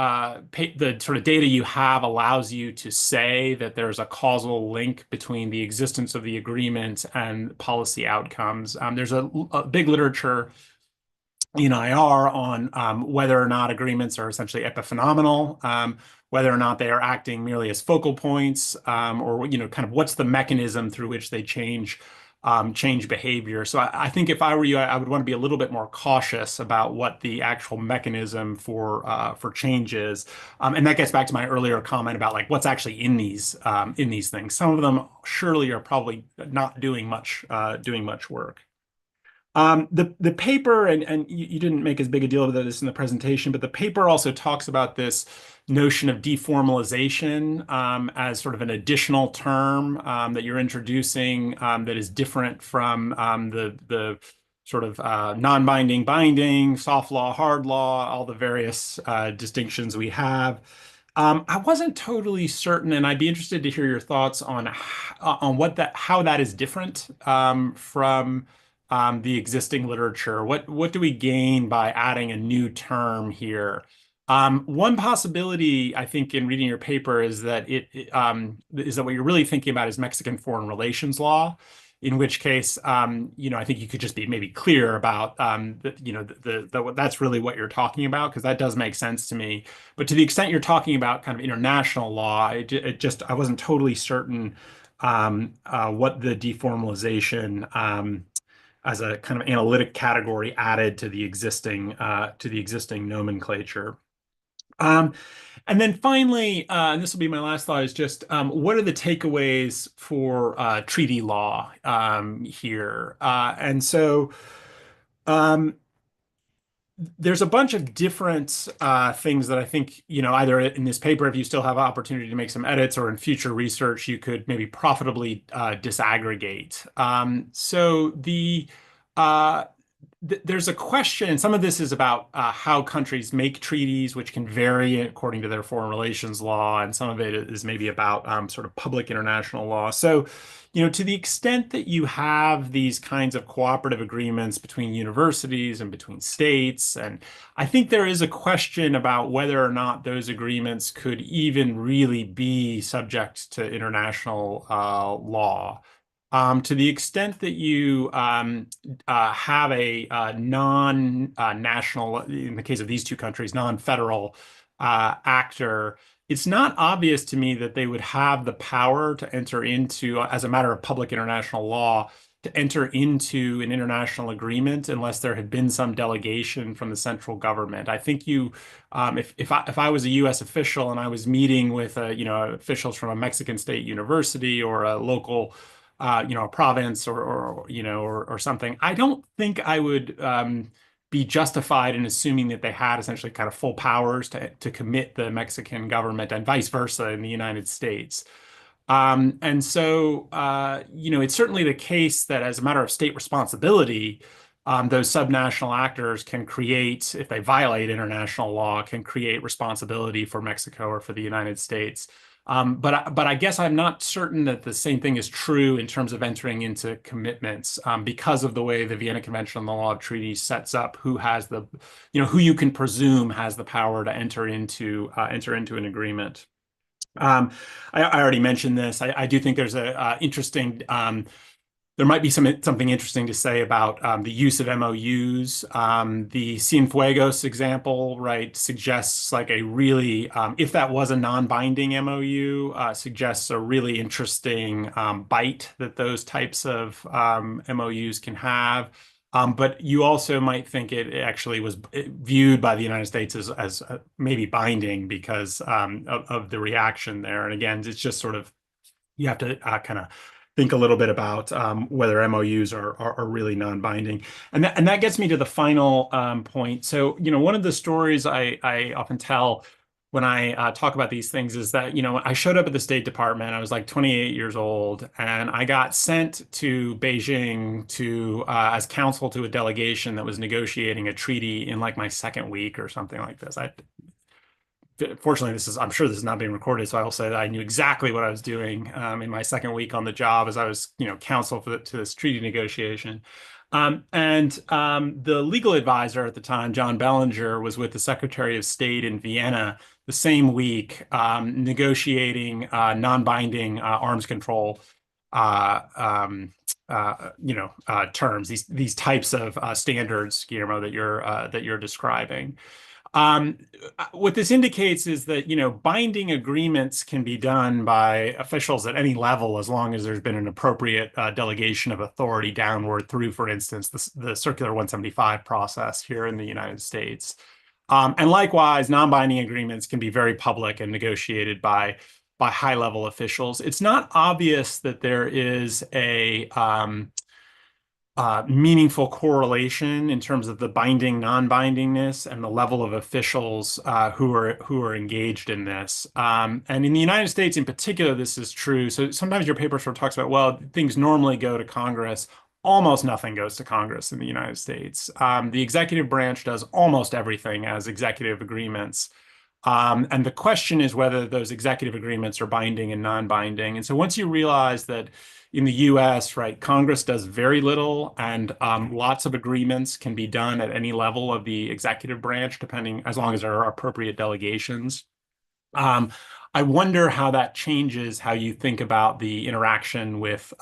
the sort of data you have allows you to say that there's a causal link between the existence of the agreement and policy outcomes. There's a big literature in IR on whether or not agreements are essentially epiphenomenal, whether or not they are acting merely as focal points, or kind of what's the mechanism through which they change behavior. So I think if I were you, I would want to be a little bit more cautious about what the actual mechanism for change is, and that gets back to my earlier comment about like what's actually in these things. Some of them surely are probably not doing much work. The paper, and you didn't make as big a deal of this in the presentation, but the paper also talks about this notion of deformalization as sort of an additional term that you're introducing that is different from the sort of non-binding, binding, soft law, hard law, all the various distinctions we have. I wasn't totally certain, and I'd be interested to hear your thoughts on how that is different from the existing literature. What do we gain by adding a new term here? One possibility, I think, in reading your paper is that what you're really thinking about is Mexican foreign relations law, in which case, I think you could just be maybe clear about that's really what you're talking about, because that does make sense to me. But to the extent you're talking about kind of international law, I wasn't totally certain what the deformalization as a kind of analytic category added to the existing nomenclature. And then finally, and this will be my last thought, is just what are the takeaways for treaty law here? And so there's a bunch of different things that I think, either in this paper, if you still have opportunity to make some edits, or in future research, you could maybe profitably disaggregate. So there's a question, and some of this is about how countries make treaties, which can vary according to their foreign relations law, and some of it is maybe about sort of public international law. So, to the extent that you have these kinds of cooperative agreements between universities and between states, and I think there is a question about whether or not those agreements could even really be subject to international law. To the extent that you have a non-national, in the case of these two countries, non-federal actor, it's not obvious to me that they would have the power to enter into, as a matter of public international law, to enter into an international agreement unless there had been some delegation from the central government. I think if I was a U.S. official and I was meeting with officials from a Mexican state university or a local a province or something, I don't think I would be justified in assuming that they had essentially kind of full powers to commit the Mexican government, and vice versa in the United States. And so, it's certainly the case that as a matter of state responsibility, those subnational actors can create, if they violate international law, can create responsibility for Mexico or for the United States. But I guess I'm not certain that the same thing is true in terms of entering into commitments, because of the way the Vienna Convention on the Law of Treaties sets up who has who you can presume has the power to enter into an agreement. I already mentioned this. I do think there's a interesting. There might be something interesting to say about the use of MOUs. The Cienfuegos example, right, suggests like a really, if that was a non-binding MOU, suggests a really interesting bite that those types of MOUs can have. But you also might think it actually was viewed by the United States as maybe binding because of the reaction there. And again, it's just sort of you have to kind of think a little bit about whether MOUs are really non-binding. And that gets me to the final point. So, one of the stories I often tell when I talk about these things is that, I showed up at the State Department. I was like 28 years old, and I got sent to Beijing to as counsel to a delegation that was negotiating a treaty in like my second week or something like this. Fortunately, I'm sure this is not being recorded, so I will say that I knew exactly what I was doing in my second week on the job as I was, counsel to this treaty negotiation. The legal advisor at the time, John Bellinger, was with the Secretary of State in Vienna the same week, negotiating non-binding arms control terms, these types of standards, Guillermo, that you're describing. What this indicates is that, binding agreements can be done by officials at any level as long as there's been an appropriate delegation of authority downward through, for instance, the Circular 175 process here in the United States. And likewise, non-binding agreements can be very public and negotiated by high-level officials. It's not obvious that there is a meaningful correlation in terms of the binding, non-bindingness and the level of officials who are engaged in this. And in the United States in particular, this is true. So sometimes your paper sort of talks about, well, things normally go to Congress. Almost nothing goes to Congress in the United States. The executive branch does almost everything as executive agreements. And the question is whether those executive agreements are binding and non-binding. And so once you realize that in the US, right, Congress does very little and lots of agreements can be done at any level of the executive branch, as long as there are appropriate delegations. I wonder how that changes how you think about the interaction with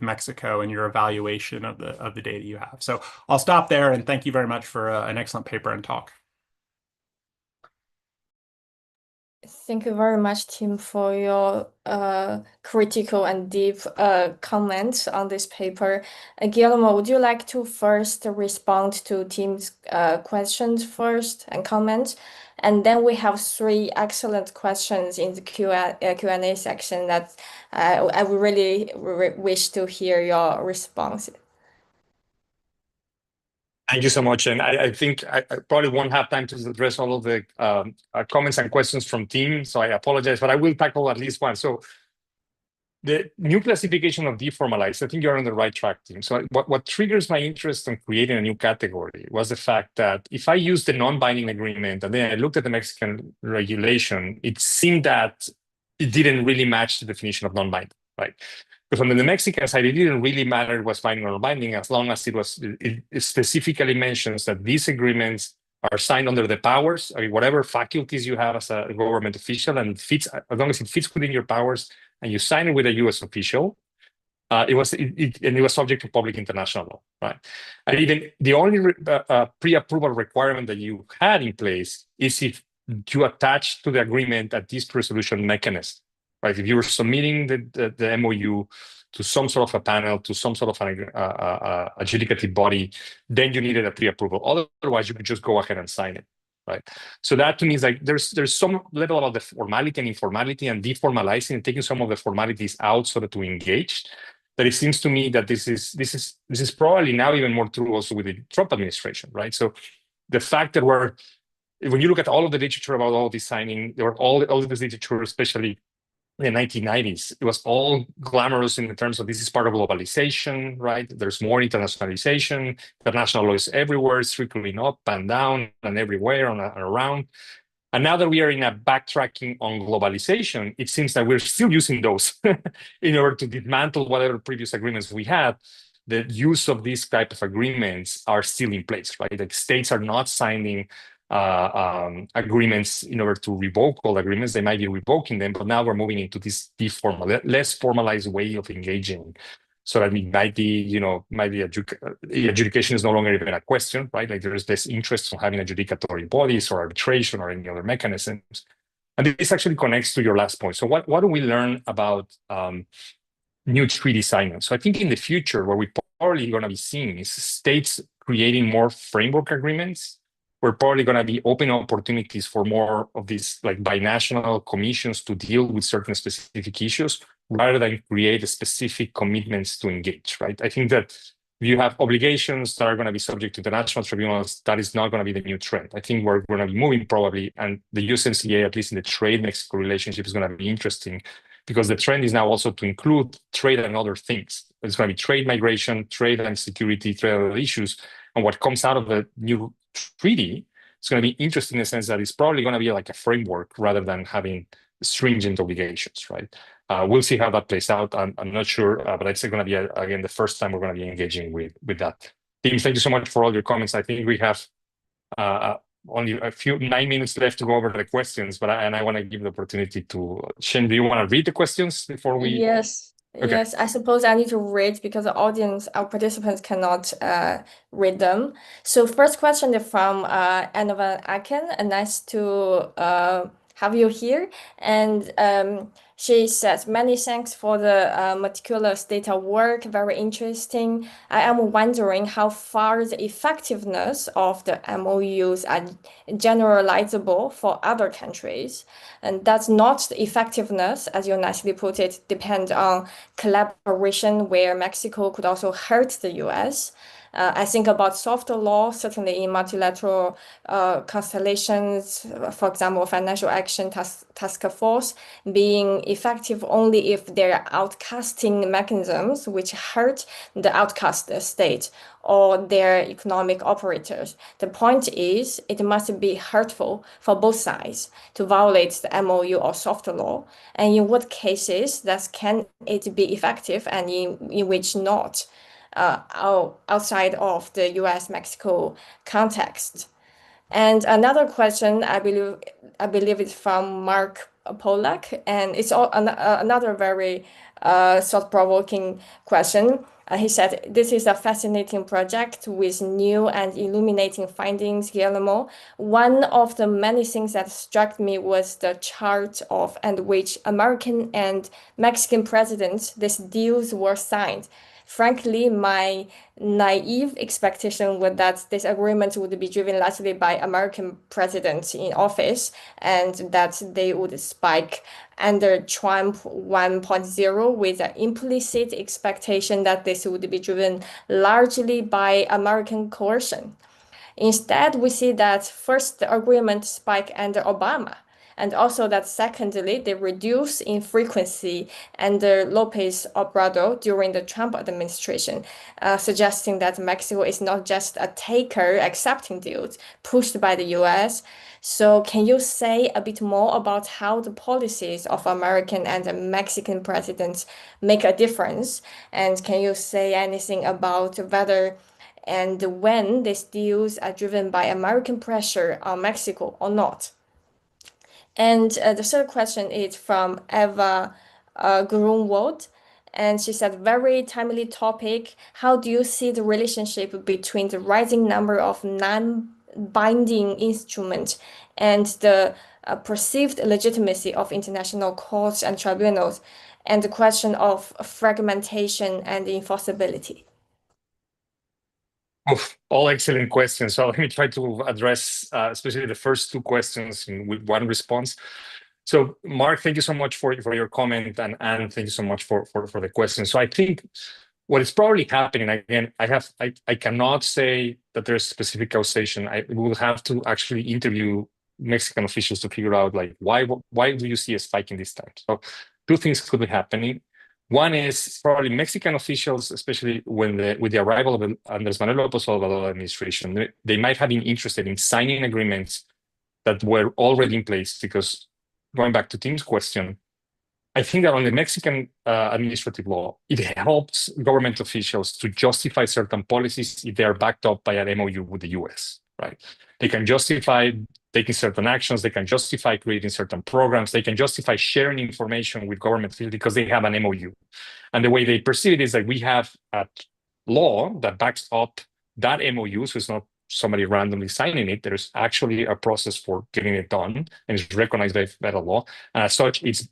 Mexico and your evaluation of the data you have. So I'll stop there and thank you very much for an excellent paper and talk. Thank you very much, Tim, for your critical and deep comments on this paper. Guillermo, would you like to first respond to Tim's questions first and comments? And then we have 3 excellent questions in the Q&A section that I would really wish to hear your response. Thank you so much. And I think I probably won't have time to address all of the comments and questions from Tim, so I apologize, but I will tackle at least one. So the new classification of deformalized, I think you're on the right track, Tim. So what triggers my interest in creating a new category was the fact that if I use the non-binding agreement and then I looked at the Mexican regulation, it seemed that it didn't really match the definition of non-binding, right? Because on the Mexican side, it didn't really matter what's binding or non-binding as long as it specifically mentions that these agreements are signed under the powers, I mean, whatever faculties you have as a government official, and as long as it fits within your powers, and you sign it with a U.S. official, it was subject to public international law, right? And even the only pre-approval requirement that you had in place is if you attach to the agreement a dispute resolution mechanism, right? If you were submitting the MOU to some sort of a panel, to some sort of an adjudicative body, then you needed a pre-approval. Otherwise, you could just go ahead and sign it, right? So that to me is like there's some level about the formality and informality and deformalizing and taking some of the formalities out so that to engage. That it seems to me that this is probably now even more true also with the Trump administration, right? So the fact that when you look at all of the literature about all this signing, there were all of this literature, especially in the 1990s, it was all glamorous in terms of this is part of globalization, right? There's more internationalization, international law is everywhere, it's trickling up and down and everywhere and around. And now that we are in a backtracking on globalization, it seems that we're still using those in order to dismantle whatever previous agreements we had. The use of these type of agreements are still in place, right? Like states are not signing agreements in order to revoke all agreements. They might be revoking them, but now we're moving into this less formalized way of engaging. So that it might be, adjudication is no longer even a question, right? Like there is this interest in having adjudicatory bodies or arbitration or any other mechanisms. And this actually connects to your last point. So what do we learn about new treaty signings? So I think in the future, where we probably going to be seeing is states creating more framework agreements. We're probably going to be opening opportunities for more of these like binational commissions to deal with certain specific issues rather than create specific commitments to engage, right? I think that if you have obligations that are going to be subject to the national tribunals, that is not going to be the new trend. I think we're going to be moving probably, and the USMCA, at least in the trade-Mexico relationship, is going to be interesting because the trend is now also to include trade and other things. It's going to be trade migration, trade and security, trade and other issues. And what comes out of the new treaty is going to be interesting in the sense that it's probably going to be like a framework rather than having stringent obligations, right? We'll see how that plays out. I'm not sure, but it's going to be, again, the first time we're going to be engaging with that. Team, thank you so much for all your comments. I think we have only a few 9 minutes left to go over the questions, but I want to give the opportunity to Shen. Do you want to read the questions before we? Yes. Okay. Yes, I suppose I need to read because the audience, our participants cannot read them. So first question is from Anna Van Aken, and nice to have you here. And she says, many thanks for the meticulous data work, very interesting. I am wondering how far the effectiveness of the MOUs are generalizable for other countries. And that's not the effectiveness, as you nicely put it, depend on collaboration where Mexico could also hurt the US. I think about softer law, certainly in multilateral constellations, for example, Financial Action Task Force, being effective only if there are outcasting mechanisms which hurt the outcast state or their economic operators. The point is, it must be hurtful for both sides to violate the MOU or soft law, and in what cases that can it be effective and in which not, outside of the US-Mexico context. And another question, I believe it's from Mark Pollack, and it's another very thought-provoking question. He said, this is a fascinating project with new and illuminating findings, Guillermo. One of the many things that struck me was the chart of and which American and Mexican presidents these deals were signed. Frankly, my naive expectation was that this agreement would be driven largely by American presidents in office and that they would spike under Trump 1.0 with an implicit expectation that this would be driven largely by American coercion. Instead, we see that first the agreement spiked under Obama, and also that secondly, they reduce in frequency under Lopez Obrador during the Trump administration, suggesting that Mexico is not just a taker accepting deals pushed by the US. So can you say a bit more about how the policies of American and Mexican presidents make a difference? And can you say anything about whether and when these deals are driven by American pressure on Mexico or not? And the third question is from Eva Grunwald. And she said, very timely topic. How do you see the relationship between the rising number of non-binding instruments and the perceived legitimacy of international courts and tribunals, and the question of fragmentation and enforceability? All excellent questions. So let me try to address especially the first two questions with one response. So Mark, thank you so much for your comment, and Anne, thank you so much for the question. So I think what is probably happening, again, I cannot say that there's specific causation. I will have to actually interview Mexican officials to figure out like why do you see a spike in this time? So two things could be happening. One is probably Mexican officials, especially with the arrival of the Andrés Manuel López Obrador administration, they might have been interested in signing agreements that were already in place. Because going back to Tim's question, I think that on the Mexican administrative law, it helps government officials to justify certain policies if they are backed up by an MOU with the US, right? They can justify taking certain actions, they can justify creating certain programs, they can justify sharing information with government officials because they have an MOU. And the way they perceive it is that we have a law that backs up that MOU, so it's not somebody randomly signing it. There's actually a process for getting it done, and it's recognized by the law. And as such, it's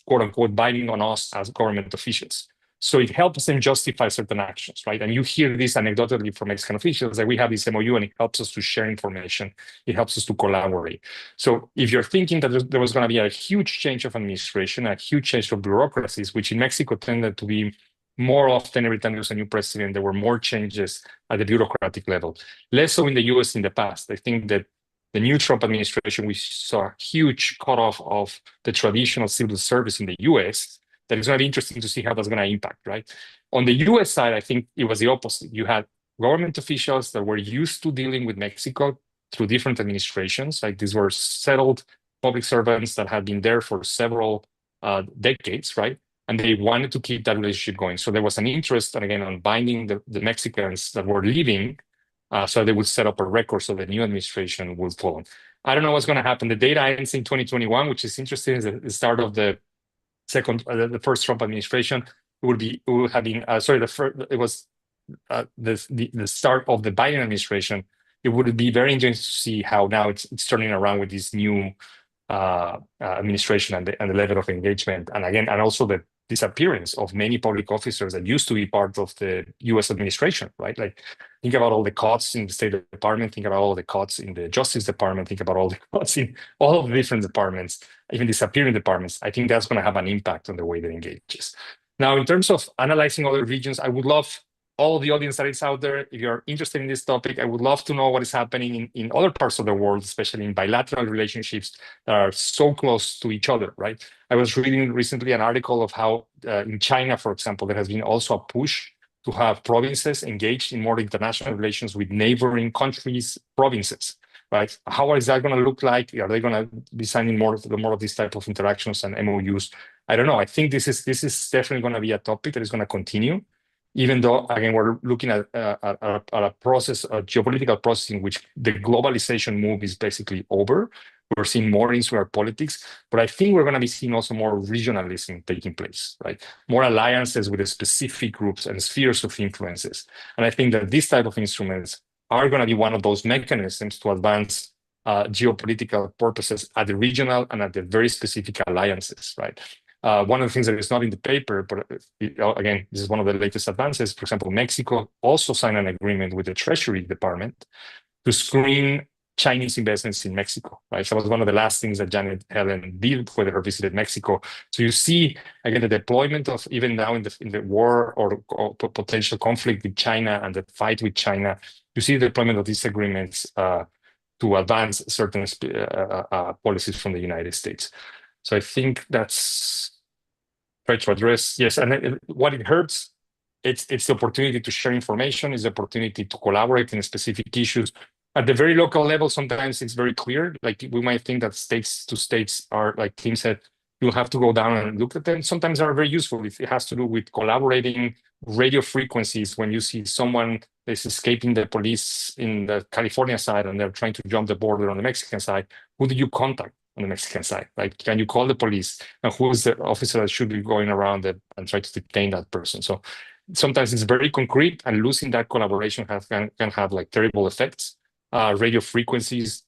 quote unquote binding on us as government officials. So it helps them justify certain actions, right? And you hear this anecdotally from Mexican officials that we have this MOU and it helps us to share information. It helps us to collaborate. So if you're thinking that there was going to be a huge change of administration, a huge change of bureaucracies, which in Mexico tended to be more often every time there was a new president, there were more changes at the bureaucratic level. Less so in the US in the past. I think that the new Trump administration, we saw a huge cutoff of the traditional civil service in the US. That is going to be interesting to see how that's going to impact, right? On the US side, I think it was the opposite. You had government officials that were used to dealing with Mexico through different administrations. Like these were settled public servants that had been there for several decades, right? And they wanted to keep that relationship going. So there was an interest, and again, on binding the Mexicans that were leaving, so they would set up a record so the new administration would follow. I don't know what's going to happen. The data ends in 2021, which is interesting, is the start of the first Trump administration. It would have been it was the start of the Biden administration. It would be very interesting to see how now it's turning around with this new administration and the level of engagement, and again, and also the disappearance of many public officers that used to be part of the U.S. administration, right? Like, think about all the cuts in the State Department, think about all the cuts in the Justice Department, think about all the cuts in all of the different departments, even disappearing departments. I think that's going to have an impact on the way that engages. Now, in terms of analyzing other regions, I would love all of the audience that is out there, if you're interested in this topic, I would love to know what is happening in other parts of the world, especially in bilateral relationships that are so close to each other, right? I was reading recently an article of how in China, for example, there has been also a push to have provinces engaged in more international relations with neighboring countries' provinces, right? How is that going to look like? Are they going to be signing more of these type of interactions and MOUs? I don't know. I think this is definitely going to be a topic that is going to continue, even though, again, we're looking at a process, a geopolitical process in which the globalization move is basically over. We're seeing more insular politics, but I think we're going to be seeing also more regionalism taking place, right? More alliances with specific groups and spheres of influences. And I think that this type of instruments are going to be one of those mechanisms to advance geopolitical purposes at the regional and at the very specific alliances, right? One of the things that is not in the paper, but again, this is one of the latest advances. For example, Mexico also signed an agreement with the Treasury Department to screen Chinese investments in Mexico, right? So that was one of the last things that Janet Yellen did when her visited Mexico. So you see, again, the deployment of, even now in the war or potential conflict with China and the fight with China, you see the deployment of these agreements to advance certain policies from the United States. So I think that's try to address, yes, and what it hurts, it's the opportunity to share information, it's the opportunity to collaborate in specific issues. At the very local level, sometimes it's very clear. Like, we might think that states to states are, like Tim said, you'll have to go down and look at them. Sometimes they are very useful if it has to do with collaborating radio frequencies. When you see someone is escaping the police in the California side and they're trying to jump the border on the Mexican side, who do you contact on the Mexican side? Like, can you call the police? And who is the officer that should be going around and try to detain that person? So sometimes it's very concrete, and losing that collaboration can have like terrible effects. Radio frequencies,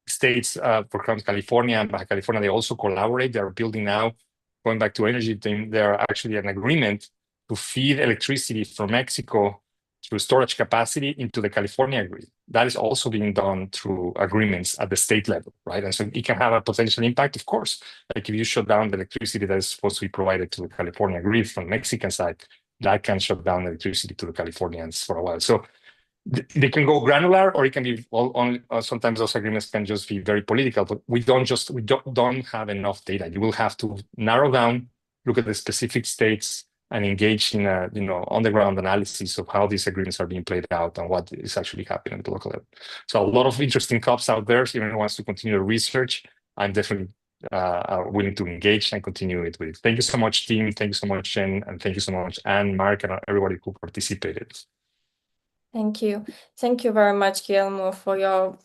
states, for example, California and Baja California, they also collaborate. They're building now, going back to energy thing, there are actually an agreement to feed electricity from Mexico through storage capacity into the California grid. That is also being done through agreements at the state level, right? And so it can have a potential impact, of course. Like, if you shut down the electricity that is supposed to be provided to the California grid from the Mexican side, that can shut down electricity to the Californians for a while. So they can go granular, or it can be sometimes those agreements can just be very political, but we don't have enough data. You will have to narrow down, look at the specific states, and engage in a on the ground analysis of how these agreements are being played out and what is actually happening at the local level. So a lot of interesting topics out there. So if anyone wants to continue the research, I'm definitely willing to engage and continue it with. Thank you so much, team. Thank you so much, Jen, and thank you so much, Anne, Mark, and everybody who participated. Thank you. Thank you very much, Guillermo, for your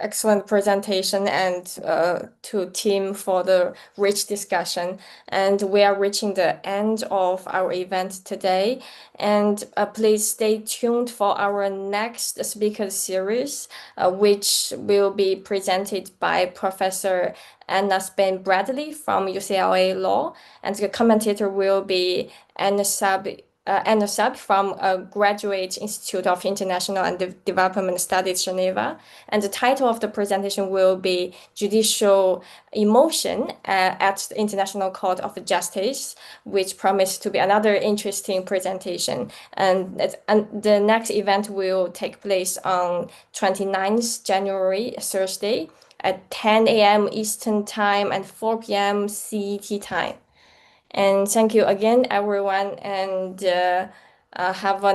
excellent presentation, and to team for the rich discussion. And we are reaching the end of our event today. And please stay tuned for our next speaker series, which will be presented by Professor Anna Spain Bradley from UCLA Law. And the commentator will be Anna Sab from Graduate Institute of International and Development Studies, Geneva. And the title of the presentation will be Judicial Emotion at the International Court of Justice, which promises to be another interesting presentation. And the next event will take place on 29th January, Thursday, at 10 a.m. Eastern Time and 4 p.m. CET time. And thank you again, everyone, and have a